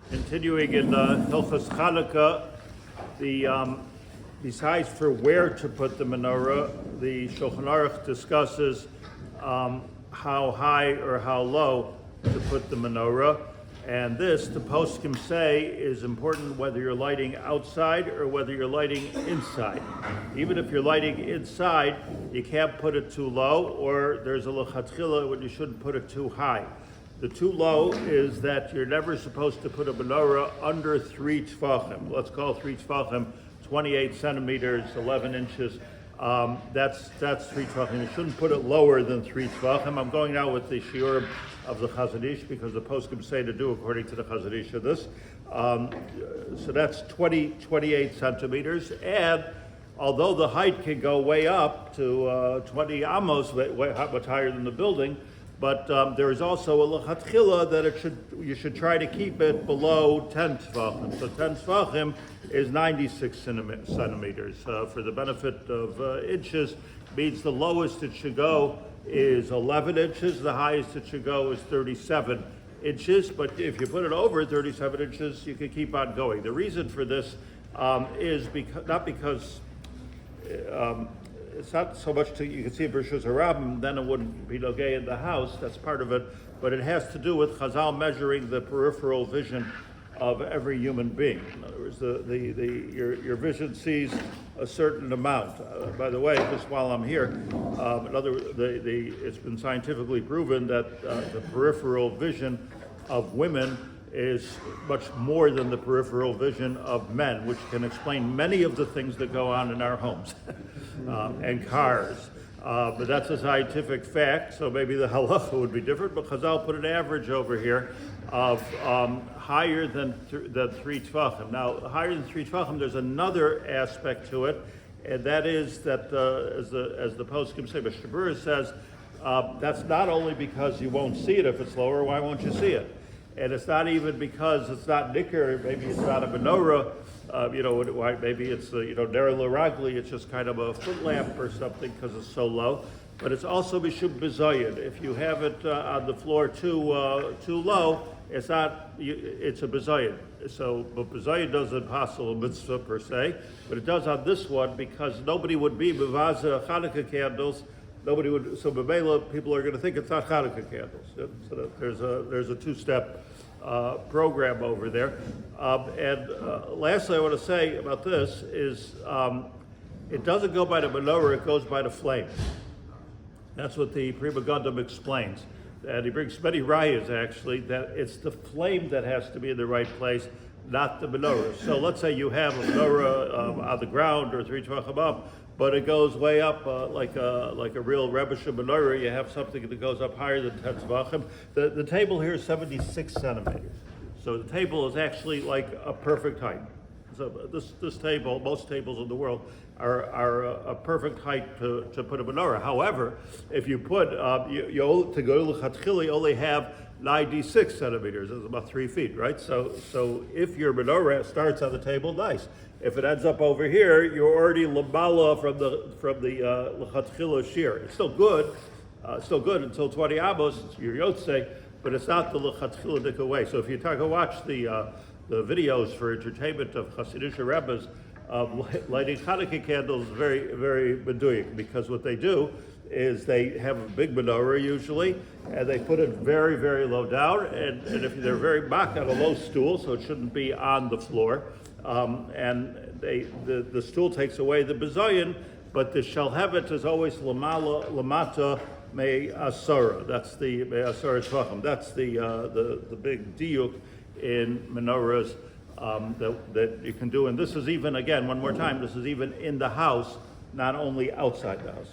Continuing in Hilchos Chanukah, besides for where to put the menorah, the Shulchan Aruch discusses how high or how low to put the menorah. And this, the Poskim say, is important whether you're lighting outside or whether you're lighting inside. Even if you're lighting inside, you can't put it too low, or there's a lechatchila when you shouldn't put it too high. The too low is that you're never supposed to put a menorah under 3 Tefachim. Let's call 3 Tefachim 28 centimeters, 11 inches. That's 3 Tefachim. You shouldn't put it lower than 3 Tefachim. I'm going now with the shiur of the Chazon Ish because the Poskim say to do according to the Chazon Ish of this. So that's 28 centimeters. And although the height can go way up to 20 amos, much higher than the building, but there is also a lechatchila that you should try to keep it below 10 tefachim. So 10 tefachim is 96 centimeters. For the benefit of inches, means the lowest it should go is 11 inches. The highest it should go is 37 inches. But if you put it over 37 inches, you can keep on going. The reason for this is not because it's not so much you can see a Bereshus Harabim, then it wouldn't be nogay in the house. That's part of it, but it has to do with Chazal measuring the peripheral vision of every human being. In other words, your vision sees a certain amount. By the way, just while I'm here, it's been scientifically proven that the peripheral vision of women is much more than the peripheral vision of men, which can explain many of the things that go on in our homes and cars. But that's a scientific fact, so maybe the halacha would be different, but Chazal put an average over here of higher than 3 Tefachim. Now, higher than 3 Tefachim, there's another aspect to it, and that is that, as the Poskim say, Mishnah Berurah says, that's not only because you won't see it if it's lower. Why won't you see it? And it's not even because it's not nicker, maybe it's not a menorah, maybe it's, ner l'ragli, it's just kind of a foot lamp or something because it's so low. But it's also mishum bezoyed. If you have it on the floor too low, it's a bezoyed. So, but bezoyed doesn't hassle a mitzvah per se, but it does on this one because nobody would be mevaza Hanukkah candles. Nobody would. So b'meila, people are going to think it's not Chanukah candles. So there's a two-step program over there. And lastly, I want to say about this is it doesn't go by the menorah; it goes by the flame. That's what the Pri Megadim explains. And he brings many rayas actually that it's the flame that has to be in the right place, not the menorah. So let's say you have a menorah on the ground or 3 tefachim up, but it goes way up like a real Rebbe menorah. You have something that goes up higher than 10 tefachim. The table here is 76 centimeters. So the table is actually like a perfect height. So this table, most tables in the world, are a perfect height to put a menorah. However, if you put, to go to lechatchila, you only have 96 centimeters. That's about 3 feet, right? So if your menorah starts on the table, nice. If it ends up over here, you're already lamala from the lechatchila shear. It's still good until 20 amos. It's your yotzei, but it's not the lechatchila way. So if you watch the videos for entertainment of Hasidic Rebbes lighting Hanukkah candles, very, very meduyik, because what they do is they have a big menorah usually, and they put it very, very low down, and if they're very mock on a low stool, so it shouldn't be on the floor, and the stool takes away the bezoyin, but the shalhevet is always lamata me asara. That's the me asara tvachim. That's the big diuk in menorahs that you can do. And this is even, again, one more time, this is even in the house, not only outside the house.